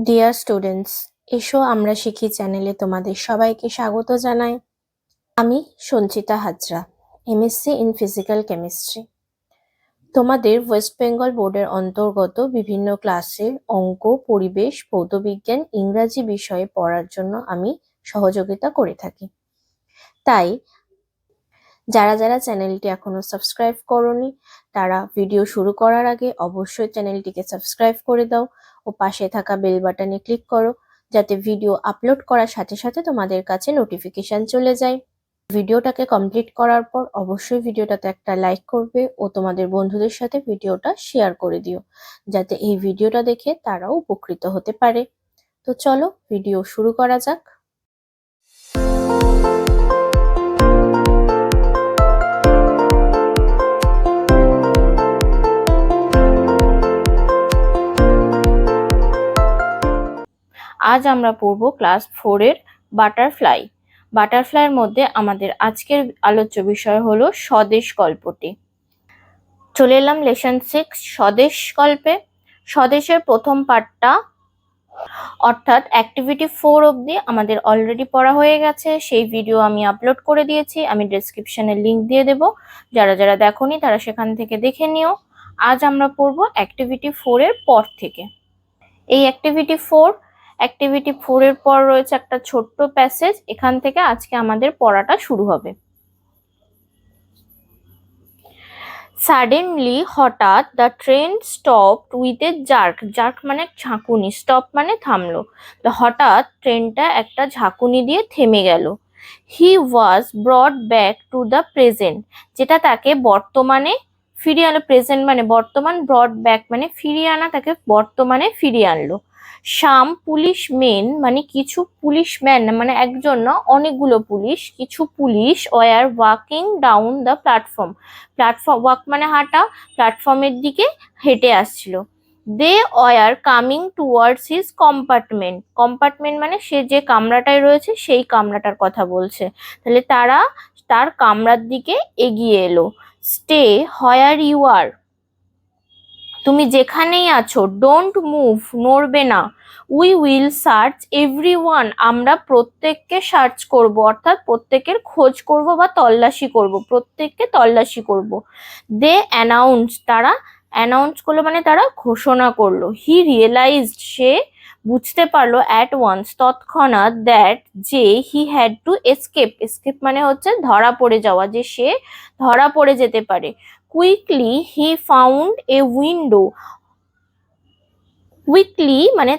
Dear students, এসো আমরা শিখি চ্যানেলে তোমাদের সবাইকে স্বাগত জানাই। আমি Sanchita Hazra, MSc in physical chemistry. তোমাদের ওয়েস্ট বেঙ্গল বোর্ডের অন্তর্গত বিভিন্ন ক্লাসের অঙ্ক, পরিবেশ, ভৌতবিজ্ঞান, ইংরাজি বিষয়ে পড়ার জন্য আমি সহযোগিতা করে থাকি। তাই যারা যারা চ্যানেলটি এখনো সাবস্ক্রাইব করোনি তারা ভিডিও শুরু করার আগে অবশ্যই চ্যানেলটিকে সাবস্ক্রাইব করে দাও ও পাশে থাকা বেল বাটনে ক্লিক করো, যাতে ভিডিও আপলোড করার সাথে সাথে তোমাদের কাছে নোটিফিকেশন চলে যায়। ভিডিওটাকে কমপ্লিট করার পর অবশ্যই ভিডিওটাতে একটা লাইক করবে ও তোমাদের বন্ধুদের সাথে ভিডিওটা শেয়ার করে দিও, যাতে এই ভিডিওটা দেখে তারাও উপকৃত হতে পারে। তো চলো ভিডিও শুরু করা যাক। আজ আমরা পড়ব ক্লাস 4 এর বাটারফ্লাই। বাটারফ্লাইয়ের মধ্যে আমাদের আজকের আলোচ্য বিষয় হলো স্বদেশ গল্পটি। চলে এলাম লেসন 6 স্বদেশ গল্পে। স্বদেশের প্রথম পার্টটা অর্থাৎ অ্যাক্টিভিটি 4 অবধি আমাদের অলরেডি পড়া হয়ে গেছে। সেই ভিডিও আমি আপলোড করে দিয়েছি, আমি ডেসক্রিপশনে লিংক দিয়ে দেব, যারা যারা দেখোনি তারা সেখান থেকে দেখে নিও। আজ আমরা পড়ব অ্যাক্টিভিটি 4 এর পর থেকে। এই অ্যাক্টিভিটি 4 এর পর রয়েছে একটা ছোট্ট প্যাসেজ, এখান থেকে আজকে আমাদের পড়াটা শুরু হবে। সাডেনলি হঠাৎ the train stopped with a jerk. Jerk মানে ঝাঁকুনি, স্টপ মানে থামলো। হঠাৎ ট্রেনটা একটা ঝাঁকুনি দিয়ে থেমে গেল। He was brought back to the present, যেটা তাকে বর্তমানে ফিরিয়ে আনলো। প্রেজেন্ট মানে বর্তমান, ব্রট ব্যাক মানে ফিরিয়ে আনা, তাকে বর্তমানে ফিরিয়ে আনলো। সাম পুলিশ মেন মানে কিছু পুলিশ ম্যান মানে একজন না, অনেকগুলো পুলিশ, কিছু পুলিশ were walking down the platform. Platform walk মানে হাঁটা, প্ল্যাটফর্মের দিকে হেঁটে আসছিল। They were coming towards his compartment. Compartment মানে সে যে কামরাটায় রয়েছে সেই কামরাটার কথা বলছে। তাহলে তারা তার কামরার দিকে এগিয়ে এলো। স্টে হোয়ার ইউ আর, তুমি যেখানেই আছো। ডোন্ট মুভ, নড়বে না। উই উইল সার্চ এভরিওয়ান, আমরা প্রত্যেককে সার্চ করব, অর্থাৎ প্রত্যেকের খোঁজ করব বা তল্লাশি করব, প্রত্যেককে তল্লাশি করব। দে অ্যানাউন্স, তারা অ্যানাউন্স করলো মানে তারা ঘোষণা করলো। হি রিয়েলাইজড, সে বুঝতে পারলো অ্যাট ওয়ান্স, তৎক্ষণাৎ, দ্যাট যে he had to escape. Escape মানে হচ্ছে ধরা পড়ে যাওয়া, যে সে ধরা পড়ে যেতে পারে। Quickly he found a window. Quickly মানে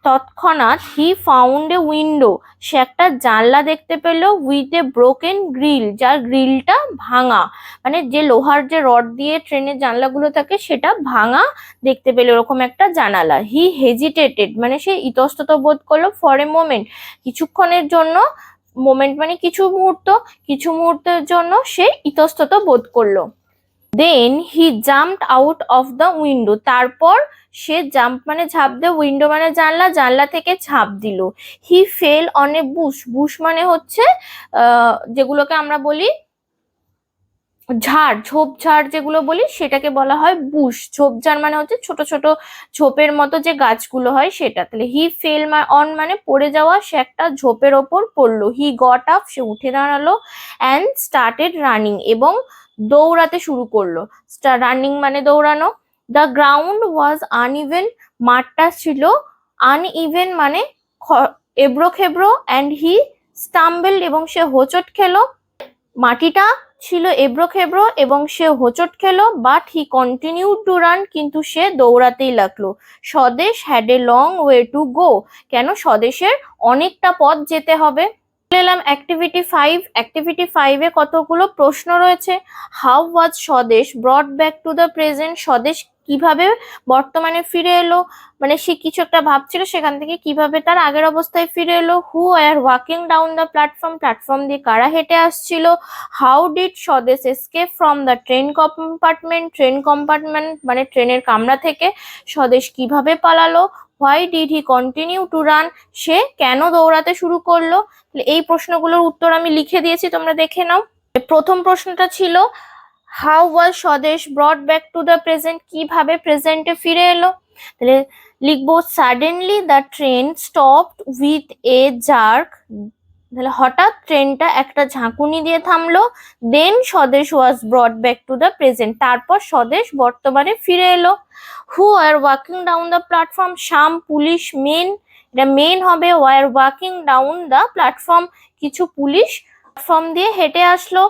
তৎক্ষণাৎ, হি ফাউন্ড এ উইন্ডো, সে একটা জানলা দেখতে পেল। উইথ এ ব্রোকেন গ্রিল, যার গ্রিলটা ভাঙা, মানে যে লোহার যে রড দিয়ে ট্রেনের জানলাগুলো থাকে সেটা ভাঙা দেখতে পেল, এরকম একটা জানালা। হি হেজিটেটেড মানে সে ইতস্তত বোধ করলো। ফর এ মোমেন্ট, কিছুক্ষণের জন্য। মোমেন্ট মানে কিছু মুহূর্ত, কিছু মুহূর্তের জন্য সে ইতস্তত বোধ করলো। Then he jumped out of the window, তারপর সে জাম্প মানে ঝাঁপ দেয়, উইন্ডো মানে জানলা, জানলা থেকে ঝাঁপ দিল। He fell on a bush. Bush মানে হচ্ছে যেগুলোকে আমরা বলি ঝাড়, ঝোপঝাড় যেগুলো বলি সেটাকে বলা হয় বুশ। ঝোপঝাড় মানে হচ্ছে ছোট ছোট ঝোপের মতো যে গাছগুলো হয় সেটা। তাহলে হি ফেল অন মানে পড়ে যাওয়া, সে একটা ঝোপের ওপর পড়লো। হি গট আপ, সে উঠে দাঁড়ালো। অ্যান্ড স্টার্টেড রানিং, এবং দৌড়াতে শুরু করলো। রানিং মানে দৌড়ানো। দ্য গ্রাউন্ড ওয়াজ আনইভেন, মাঠটা ছিল আনইভেন মানে এবড়ো খেবড়ো। অ্যান্ড হি স্টাম্বলড, এবং সে হোঁচট খেলো। মাটিটা ছিল এবড়ো খেবড়ো এবং সে হোঁচট খেলো। But he continued to run, কিন্তু সে দৌড়াতেই লাগলো। স্বদেশ had a long way to গো, কেন স্বদেশের অনেকটা পথ যেতে হবে। এলাম অ্যাক্টিভিটি 5। অ্যাক্টিভিটি 5 এ কতগুলো প্রশ্ন রয়েছে। How was Swadesh brought back to the present, স্বদেশ কিভাবে বর্তমানে ফিরে এলো, মানে সে কিছু একটা ভাবছিল সেখান থেকে কিভাবে তার আগের অবস্থায় ফিরে এলো। Who are walking down the platform, platform দিয়ে কারা হেঁটে আসছিল। How did Swadesh escape from the train compartment, train compartment মানে ট্রেনের কামরা থেকে স্বদেশ কিভাবে পালালো। Why did he continue to run, সে কেন দৌড়াতে শুরু করলো। এই প্রশ্নগুলোর উত্তর আমি লিখে দিয়েছি, তোমরা দেখে নাও। প্রথম প্রশ্নটা ছিল how was Swadesh brought back to the present, কিভাবে প্রেজেন্টে ফিরে এলো। তাহলে লিখবো suddenly the train stopped with a jerk, তাহলে হঠাৎ ট্রেনটা একটা ঝাঁকুনি দিয়ে থামলো। Then Swadesh was brought back to the present, তারপর স্বদেশ বর্তমানে ফিরে এলো। Who are walking down the platform, some police men, এটা মেন হবে। Were walking down the platform, কিছু পুলিশ প্ল্যাটফর্ম দিয়ে হেঁটে আসলো।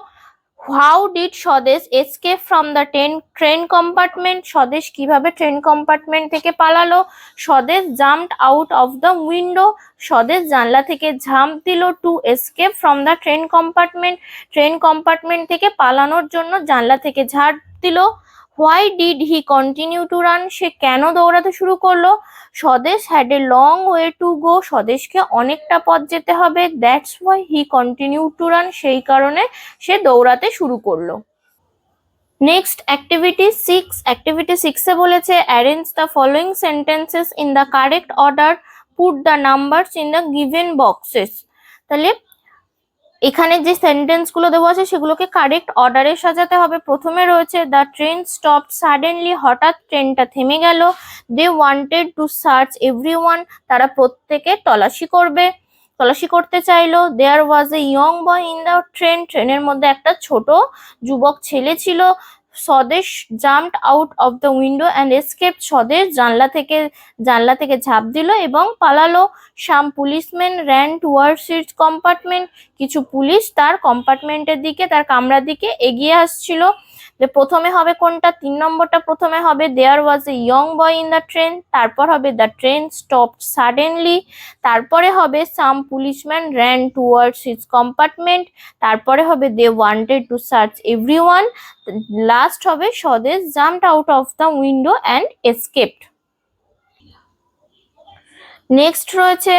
How did Swadesh escape from the train compartment, Swadesh কিভাবে ট্রেন কম্পার্টমেন্ট থেকে পালালো। Swadesh jumped out of the window, Swadesh জানলা থেকে ঝাঁপ দিল। To escape from the train compartment থেকে পালানোর জন্য জানলা থেকে ঝাঁপ দিল। Why did he continue to run, সে কেন দৌড়াতে শুরু করলো। Swadesh had a long way to go, স্বদেশকে অনেকটা পথ যেতে হবে। That's why he continue to run, সেই কারণে সে দৌড়াতে শুরু করলো। নেক্সট অ্যাক্টিভিটি 6, অ্যাক্টিভিটি 6 এ বলেছে arrange the following sentences in the correct order, put the numbers in the given boxes. তাহলে এখানে যে সেন্টেন্স গুলো দেওয়া আছে সেগুলোকে কারেক্ট অর্ডারে সাজাতে হবে। প্রথমে রয়েছে দ্য ট্রেন স্টপড সাডেনলি, হঠাৎ ট্রেনটা থেমে গেল। They wanted to search everyone, তারা প্রত্যেকে তল্লাশি করতে চাইলো। There was a young boy in the train, ট্রেনের মধ্যে একটা ছোট যুবক ছেলে ছিল। Swadesh jumped out of the window and escape, Swadesh জানলা থেকে ঝাঁপ দিল এবং পালালো। Some policeman ran towards its compartment, কিছু পুলিশ তার কম্পার্টমেন্টের দিকে, তার কামরার দিকে এগিয়ে আসছিল। প্রথমে হবে কোনটা, 3 নম্বরটা প্রথমে হবে। There was a young boy in the train, তারপর হবে দ্য ট্রেন স্টপড সাডেনলি, তারপরে হবে some policeman ran towards its compartment, তারপরে হবে they wanted to search everyone, last হবে Swadesh jumped out of the window and escaped. Next রয়েছে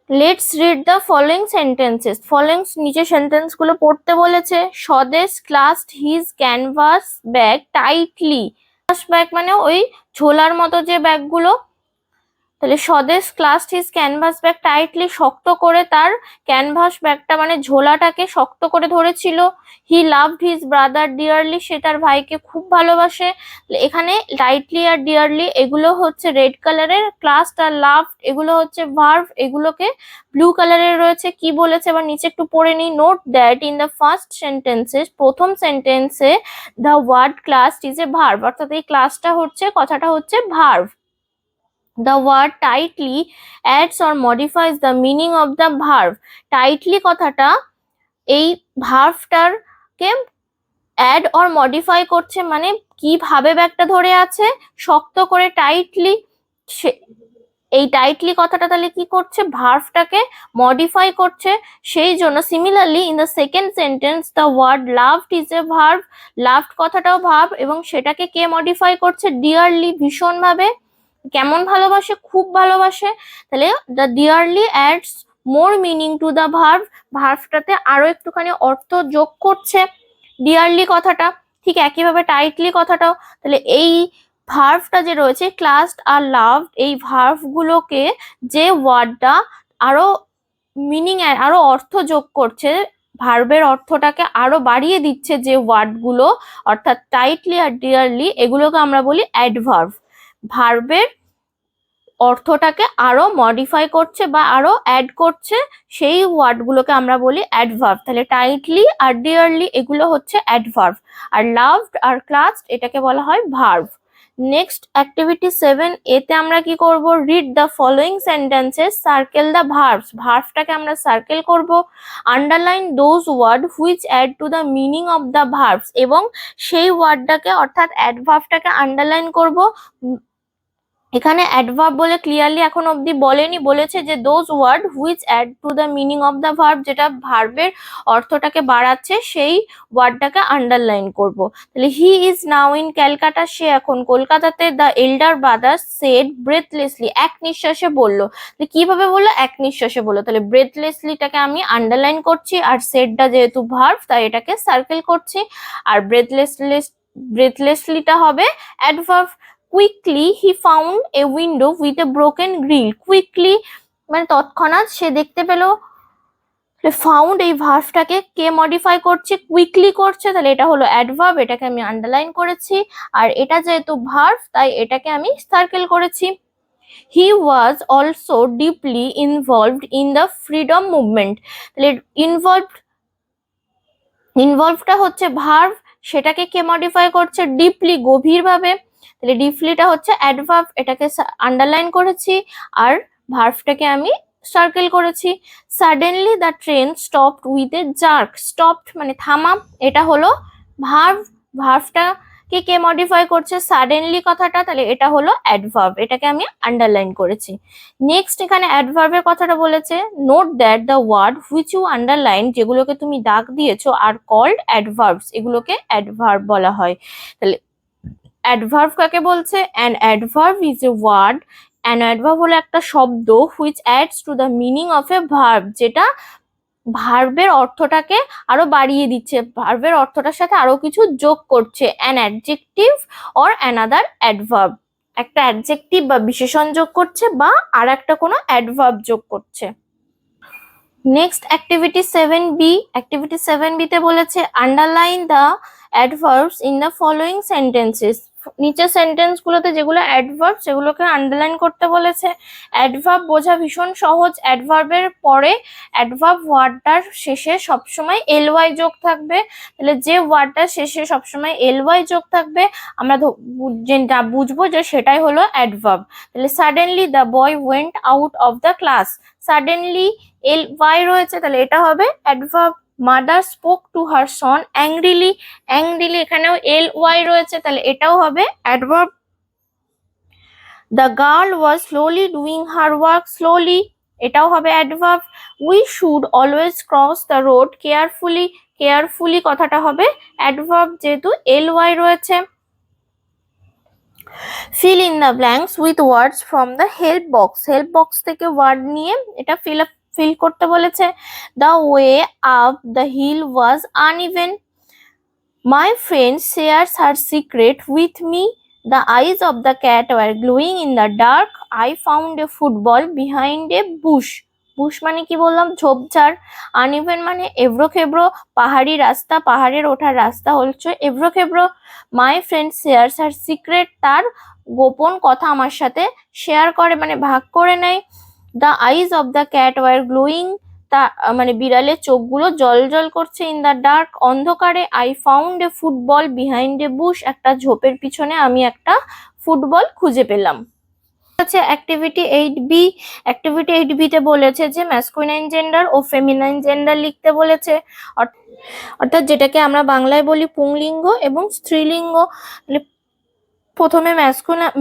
let's read the following sentences, নিচে sentence গুলো পড়তে বলেছে। Swadesh clasped his canvas bag tightly, bag মানে ওই ঝোলার মতো যে ব্যাগগুলো, তাহলে স্বদেশ clasped his canvas bag tightly, শক্ত করে তার ক্যানভাস ব্যাগটা মানে ঝোলাটাকে শক্ত করে ধরেছিল। He loved his brother dearly, সে তার ভাইকে খুব ভালোবাসে। এখানে টাইটলি আর ডিয়ারলি এগুলো হচ্ছে রেড কালারের, ক্লাসড আর লাভড এগুলো হচ্ছে ভার্ব, এগুলোকে ব্লু কালারের রয়েছে। কি বলেছে এবার নিচে একটু পড়ে নিই। Note that in the first সেন্টেন্সে, প্রথম সেন্টেন্সে the word clasped is a verb, অর্থাৎ এই ক্লাসটা হচ্ছে, কথাটা হচ্ছে verb. The word tightly adds or modifies the meaning of the verb. Tightly কথাটা এই ভার্বটাকে অ্যাড অর মডিফাই করছে, মানে কিভাবে ব্যাগটা ধরে আছে শক্ত করে টাইটলি, এই টাইটলি কথাটা তাহলে কি করছে, ভার্বটাকে মডিফাই করছে। সেই জন্য similarly in the second sentence the word loved is a verb, loved কথাটাও ভার্ব এবং সেটাকে কে মডিফাই করছে, ডিয়ারলি, ভীষণ ভাবে, কেমন ভালোবাসে, খুব ভালোবাসে। তাহলে the dearly adds more meaning to the ভার্বটাতে আরো একটুখানি অর্থ যোগ করছে ডিয়ারলি কথাটা। ঠিক একইভাবে টাইটলি কথাটাও, তাহলে এই ভার্বটা যে রয়েছে ক্লাসড আর লাভড, এই ভার্বগুলোকে যে ওয়ার্ডটা আরো মিনিং আরো অর্থ যোগ করছে, ভার্বের অর্থটাকে আরো বাড়িয়ে দিচ্ছে যে ওয়ার্ডগুলো, অর্থাৎ টাইটলি আর ডিয়ারলি, এগুলোকে আমরা বলি অ্যাডভার্ব। ভার্বের অর্থটাকে আরো মডিফাই করছে বা আরো অ্যাড করছে, সেই ওয়ার্ডগুলোকে আমরা বলি অ্যাডভার্ব। তাহলে টাইটলি আর ডিয়ারলি এগুলো হচ্ছে অ্যাডভার্ব, আর লাভড আর ক্লাসড এটাকে বলা হয় ভার্ব। নেক্সট অ্যাক্টিভিটি 7, এতে আমরা কি করব, read the following sentences, circle the verbs, ভার্বটাকে আমরা সার্কেল করব। Underline those word which add to the meaning of the verbs, এবং সেই ওয়ার্ডটাকে অর্থাৎ অ্যাডভার্বটাকে আন্ডারলাইন করব। এখানে অ্যাডভার্ব বলে ক্লিয়ারলি এখন অবধি বলেনি, বলেছে যে those word which add to the meaning of the verb, যেটা ভার্বের অর্থটাকে বাড়াচ্ছে সেই ওয়ার্ডটাকে আন্ডারলাইন করব। তাহলে he is now in Calcutta, সে এখন কলকাতাতে। The elder brother said breathlessly, এক নিঃশ্বাসে বললো। কিভাবে বললো, এক নিঃশ্বাসে বললো, তাহলে ব্রেথলেসলিটাকে আমি আন্ডারলাইন করছি, আর সেডটা যেহেতু ভার্ব তাই এটাকে সার্কেল করছি, আর ব্রেথলেসলিটা হবে adverb. Quickly he found a window with a broken grill, quickly মানে তৎক্ষণাৎ সে দেখতে পেল। ফাউন্ড এই ভার্বটাকে কে মডিফাই করছে, কুইকলি করছে, তাহলে এটা হলো অ্যাডভার্ব, এটাকে আমি আন্ডারলাইন করেছি। আর এটা যেহেতু ভার্ব তাই এটাকে আমি সার্কেল করেছি। He was also deeply involved in the freedom movement. তাহলে ইনভলভটা হচ্ছে ভার্ব, সেটাকে কে মডিফাই করছে? ডিপলি, গভীরভাবে। তাহলে ডিপলিটা হচ্ছে অ্যাডভার্ব, এটাকে আন্ডারলাইন করেছি, আর ভার্বটাকে আমি সার্কেল করেছি। Suddenly the train stopped with a jerk. Stopped মানে থামা, এটা হলো ভার্ব। ভার্বটাকে কে মডিফাই করছে? সাডেনলি কথাটা, তাহলে এটা হলো অ্যাডভার্ব, এটাকে আমি আন্ডারলাইন করেছি। নেক্সট এখানে অ্যাডভার্বের কথাটা বলেছে, note that the word which you underline, যেগুলোকে তুমি দাগ দিয়েছো, আর কল্ড অ্যাডভার্বস, এগুলোকে অ্যাডভার্ব বলা হয়। তাহলে অ্যাডভার্ব কাকে বলছে? An adverb is a word. An adverb হলো একটা শব্দ which adds to the meaning of a verb, যেটা ভার্বের অর্থটাকে আরো বাড়িয়ে দিচ্ছে, ভার্বের অর্থটার সাথে আরো কিছু যোগ করছে। An adjective or another adverb, একটা অ্যাডজেক্টিভ বা বিশেষণ যোগ করছে, বা আর একটা কোনো অ্যাডভার্ব যোগ করছে। Next activity 7B। Activity 7B তে বলেছে underline the adverbs in the following sentences. নিচের সেন্টেন্স গুলোতে যেগুলো অ্যাডভার্ব সেগুলোকে আন্ডারলাইন করতে বলেছে। অ্যাডভার্ব বোঝা ভীষণ সহজ। অ্যাডভার্বের পরে অ্যাডভার্ব ওয়ার্ডটার শেষে সবসময় এলওয়াই যোগ থাকবে। তাহলে যে ওয়ার্ডটার শেষে সবসময় এলওয়াই যোগ থাকবে, আমরা যেটা বুঝবো যে সেটাই হলো অ্যাডভার্ব। তাহলে suddenly the boy went out of the class. Suddenly ly রয়েছে, তাহলে এটা হবে adverb. Mother spoke to her Son angrily. Angrily এখানেও ly রয়েছে, তাহলে এটাও হবে adverb. The girl was slowly doing her work slowly, এটাও হবে adverb. We should always cross the road carefully. Carefully কথাটা হবে অ্যাডভার্ব, যেহেতু ly রয়েছে। Fill in the blanks with words from the help box. Help box থেকে word নিয়ে এটা fill করতে বলেছে। The way up the hill was uneven. My friend shares her secret with me. The eyes of the cat were glowing in the dark. I found a football behind a bush. Bush মানে কি বললাম? ঝোপঝাড়। Uneven মানে এবড়ো খেবড়ো, পাহাড়ি রাস্তা, পাহাড়ের ওঠার রাস্তা হচ্ছে এবড়ো খেবড়ো। My friend shares her secret, তার গোপন কথা আমার সাথে শেয়ার করে মানে ভাগ করে নেয়। The eyes of the cat were glowing, তা মানে বিড়ালের চোখগুলো জল জল করছে। ইন দ্য ডার্ক, অন্ধকারে। I found a football behind a Bush, একটা ঝোপের পিছনে আমি একটা ফুটবল খুঁজে পেলাম। আছে অ্যাক্টিভিটি 8B। অ্যাক্টিভিটি 8B তে বলেছে যে ম্যাসকুলাইন জেন্ডার ও ফেমিনাইন জেন্ডার লিখতে বলেছে, অর্থাৎ যেটাকে আমরা বাংলায় বলি পুংলিঙ্গ এবং স্ত্রীলিঙ্গ। প্রথমে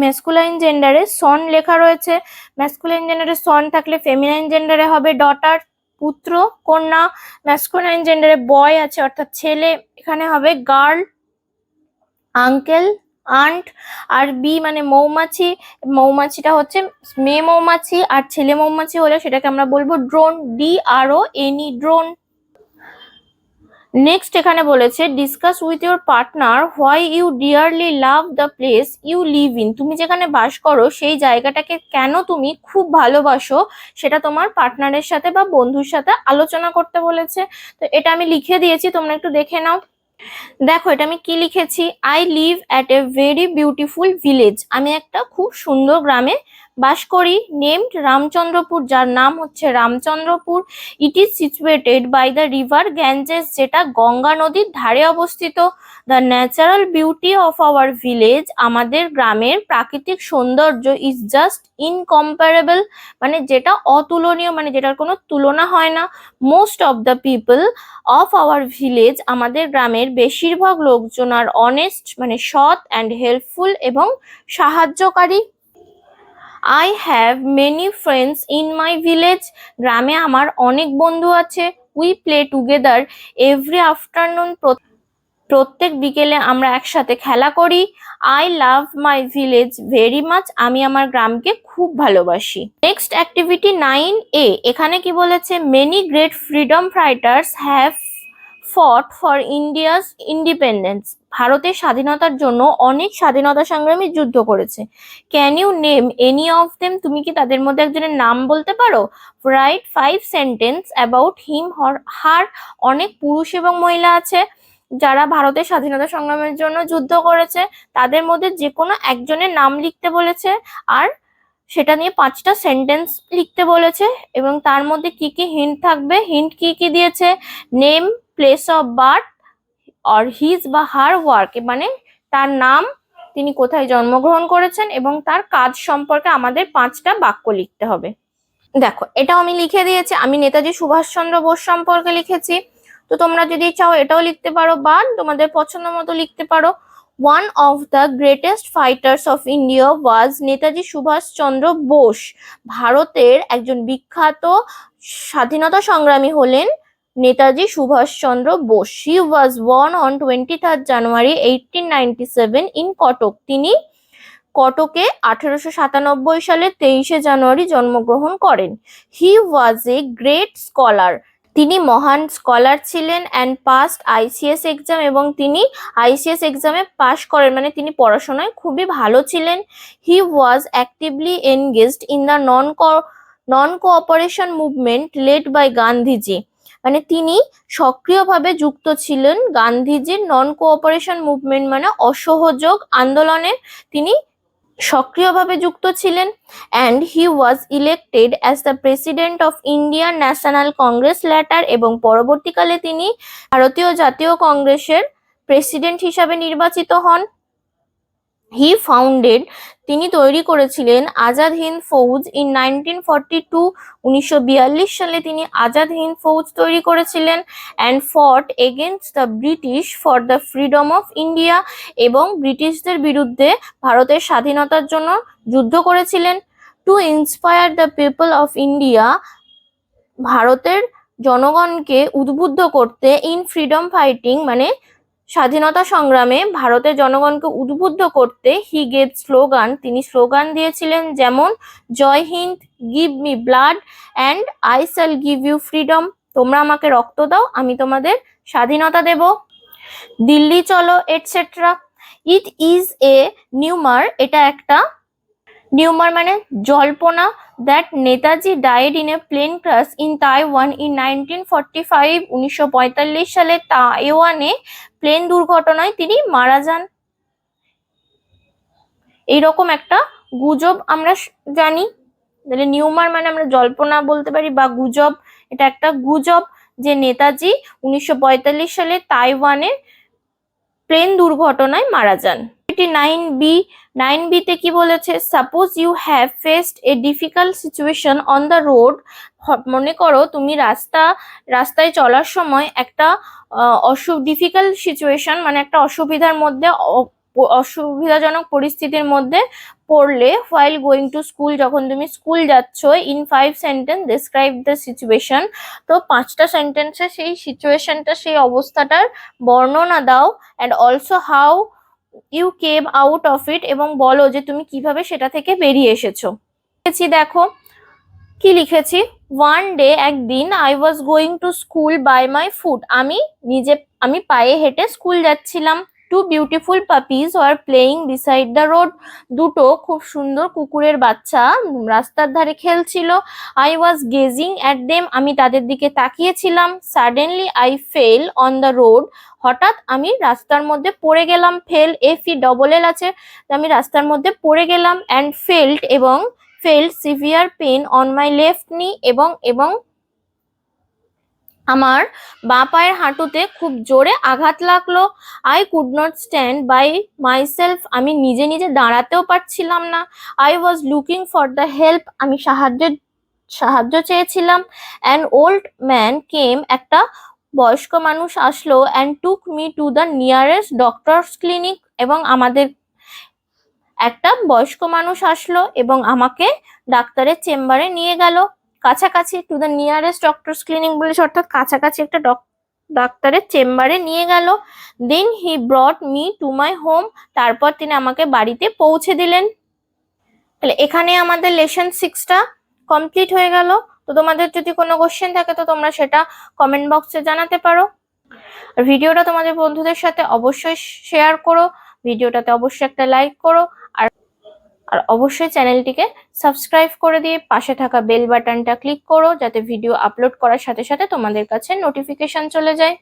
ম্যাসকুলাইন জেন্ডারে সন লেখা রয়েছে। ম্যাসকুলাইন জেন্ডারে সন থাকলে ফেমিনাইন জেন্ডারে হবে ডটার, পুত্র, কন্যা। ম্যাসকুলাইন জেন্ডারে বয় আছে অর্থাৎ ছেলে, এখানে হবে গার্ল, আঙ্কেল, আন্ট। আর বি মানে মৌমাছি, মৌমাছিটা হচ্ছে মেয়ে মৌমাছি, আর ছেলে মৌমাছি হলে সেটাকে আমরা বলবো ড্রোন, DRONE, ড্রোন। নেক্সট এখানে বলেছে discuss with your partner why you dearly love the place you live in. তুমি যেখানে বাস করো সেই জায়গাটাকে কেন তুমি খুব ভালোবাসো, সেটা তোমার পার্টনারের সাথে বা বন্ধুর সাথে আলোচনা করতে বলেছে। তো এটা আমি লিখে দিয়েছি, তোমরা একটু দেখে নাও। দেখো এটা আমি কি লিখেছি, I live at a very beautiful village. আমি একটা খুব সুন্দর গ্রামে বাস করি। নেমড রামচন্দ্রপুর, যার নাম হচ্ছে Ramchandrapur. It is situated by the river Ganges, যেটা গঙ্গা নদীর ধারে অবস্থিত। The natural beauty of our village, আমাদের গ্রামের প্রাকৃতিক সৌন্দর্য ইজ জাস্ট ইনকম্পারেবল, মানে যেটা অতুলনীয়, মানে যেটার কোনো তুলনা হয় না। Most of the people of our village, আমাদের গ্রামের বেশিরভাগ লোকজন আর অনেস্ট মানে সৎ, অ্যান্ড হেল্পফুল এবং সাহায্যকারী। I have many friends in my village, গ্রামে আমার অনেক বন্ধু আছে। We play together every afternoon, প্রত্যেক বিকেলে আমরা একসাথে খেলা করি। I love my village very much, আমি আমার গ্রামকে খুব ভালোবাসি। Next activity 9A। এখানে কি বলেছে, many great freedom fighters have fought for India's independence. ভারতের স্বাধীনতার জন্য অনেক স্বাধীনতা সংগ্রামী যুদ্ধ করেছে। Can you name any of them, তুমি কি তাদের মধ্যে একজনের নাম বলতে পারো? রাইট 5 সেন্টেন্স অ্যাবাউট হিম হার, অনেক পুরুষ এবং মহিলা আছে যারা ভারতের স্বাধীনতা সংগ্রামের জন্য যুদ্ধ করেছে, তাদের মধ্যে যে কোনো একজনের নাম লিখতে বলেছে, আর সেটা নিয়ে 5টা সেন্টেন্স লিখতে বলেছে এবং তার মধ্যে কি কি হিন্ট থাকবে, হিন্ট কি কি দিয়েছে, name, place of birth or his বা হার ওয়ার্ক, মানে তার নাম, তিনি কোথায় জন্মগ্রহণ করেছেন এবং তার কাজ সম্পর্কে আমাদের 5টা বাক্য লিখতে হবে। দেখো এটাও আমি লিখে দিয়েছি, আমি নেতাজি সুভাষচন্দ্র বোস সম্পর্কে লিখেছি। তো তোমরা যদি চাও এটাও লিখতে পারো বা তোমাদের পছন্দ মতো লিখতে পারো। One of the greatest fighters of India was Netaji Subhas Chandra Bose. ভারতের একজন বিখ্যাত স্বাধীনতা সংগ্রামী হলেন Netaji Subhas Chandra Bose. He was born on 23rd January 1897 in Cuttack. তিনি কটকে 1897 সালে 23শে জানুয়ারি জন্মগ্রহণ করেন। He was a great scholar. তিনি মহান স্কলার ছিলেন অ্যান্ড পাস্ট আইসিএস এক্সাম, এবং তিনি আইসিএস এক্সামে পাশ করেন, মানে তিনি পড়াশোনায় খুবই ভালো ছিলেন। He was actively engaged in the non cooperation movement led by Gandhiji. মানে তিনি সক্রিয়ভাবে যুক্ত ছিলেন গান্ধীজির নন কোঅপারেশন মুভমেন্ট মানে অসহযোগ আন্দোলনে তিনি সক্রিয়ভাবে যুক্ত ছিলেন। And he was elected as the president of Indian National Congress later, এবং পরবর্তীকালে তিনি ভারতীয় জাতীয় কংগ্রেসের প্রেসিডেন্ট হিসাবে নির্বাচিত হন। হি ফাউন্ডেড, তিনি তৈরি করেছিলেন আজাদ হিন্দ ফৌজ ইন 1942। 1942 সালে তিনি আজাদ হিন্দ ফৌজ তৈরি করেছিলেন। অ্যান্ড ফট against the British for the freedom of India, এবং ব্রিটিশদের বিরুদ্ধে ভারতের স্বাধীনতার জন্য যুদ্ধ করেছিলেন। To inspire the people of India, ভারতের জনগণকে উদ্বুদ্ধ করতে, ইন ফ্রিডম ফাইটিং মানে স্বাধীনতা সংগ্রামে ভারতের জনগণকে উদ্বুদ্ধ করতে, হি গেভ স্লোগান, তিনি স্লোগান দিয়েছিলেন, যেমন জয় হিন্দ, give me blood and I shall give you freedom, তোমরা আমাকে রক্ত দাও আমি তোমাদের স্বাধীনতা দেব, দিল্লি চলো, এটসেট্রা। ইট ইজ এ নিউমার, এটা একটা নিউমার মানে জল্পনা, that Netaji died in a plane crash in Taiwan in 1945। 1945 সালে তাইওয়ানে প্লেন দুর্ঘটনায় তিনি মারা যান। এইরকম একটা গুজব আমরা জানি। তাহলে নিউমার মানে আমরা জল্পনা বলতে পারি বা গুজব, এটা একটা গুজব যে নেতাজি 1945 সালে তাইওয়ানে প্লেন দুর্ঘটনায় মারা যান। 9B তে কি বলেছে, suppose you have faced a difficult situation on the road. মনে করো তুমি রাস্তায় চলার সময় একটা ডিফিকাল্ট সিচুয়েশন মানে একটা অসুবিধাজনক পরিস্থিতির মধ্যে পড়লে, হোয়াইল গোয়িং টু স্কুল, যখন তুমি স্কুল যাচ্ছ, in 5 sentence describe the situation. তো 5টা সেন্টেন্সে সেই সিচুয়েশনটা, সেই অবস্থাটার বর্ণনা দাও। And also how you came out of it, এবং বলো যে তুমি কিভাবে সেটা থেকে বেরিয়ে এসেছো। দেখো কি লিখেছি, ওয়ান ডে, একদিন, I was going to school by my foot, আমি পায়ে হেঁটে স্কুল যাচ্ছিলাম। Two beautiful puppies were playing beside the road, দুটো খুব সুন্দর কুকুরের বাচ্চা রাস্তার ধারে খেলছিল। I was gazing at them, আমি তাদের দিকে তাকিয়েছিলাম। Suddenly I fell on the road, হঠাৎ আমি রাস্তার মধ্যে পড়ে গেলাম। ফেল, FELL আছে, আমি রাস্তার মধ্যে পড়ে গেলাম। And felt severe pain on my left knee, এবং আমার বাঁ পায়ের হাঁটুতে খুব জোরে আঘাত লাগলো। I could not stand by myself, আমি নিজে নিজে দাঁড়াতেও পারছিলাম না। I was looking for the help, আমি সাহায্য চেয়েছিলাম। অ্যান ওল্ড ম্যান কেম, একটা বয়স্ক মানুষ আসলো। And took me two the nearest doctor's clinic, এবং একটা বয়স্ক মানুষ আসলো এবং আমাকে ডাক্তারের চেম্বারে নিয়ে গেল। কাছাকাছি, to the nearest doctor's clinic বলেছে, অর্থাৎ কাছাকাছি একটা ডাক্তারের চেম্বারে নিয়ে গেল। Then he brought me to my home, তারপর তিনি আমাকে বাড়িতে পৌঁছে দিলেন। তাহলে এখানে আমাদের লেসন 6টা কমপ্লিট হয়ে গেল। তো তোমাদের যদি কোনো কোশ্চেন থাকে তো তোমরা সেটা কমেন্ট বক্সে জানাতে পারো। আর ভিডিওটা তোমাদের বন্ধুদের সাথে অবশ্যই শেয়ার করো, ভিডিওটাতে অবশ্যই একটা লাইক করো, আর অবশ্যই চ্যানেলটিকে সাবস্ক্রাইব করে দিয়ে পাশে থাকা বেল বাটনটা ক্লিক করো, যাতে ভিডিও আপলোড করার সাথে সাথে তোমাদের কাছে নোটিফিকেশন চলে যায়।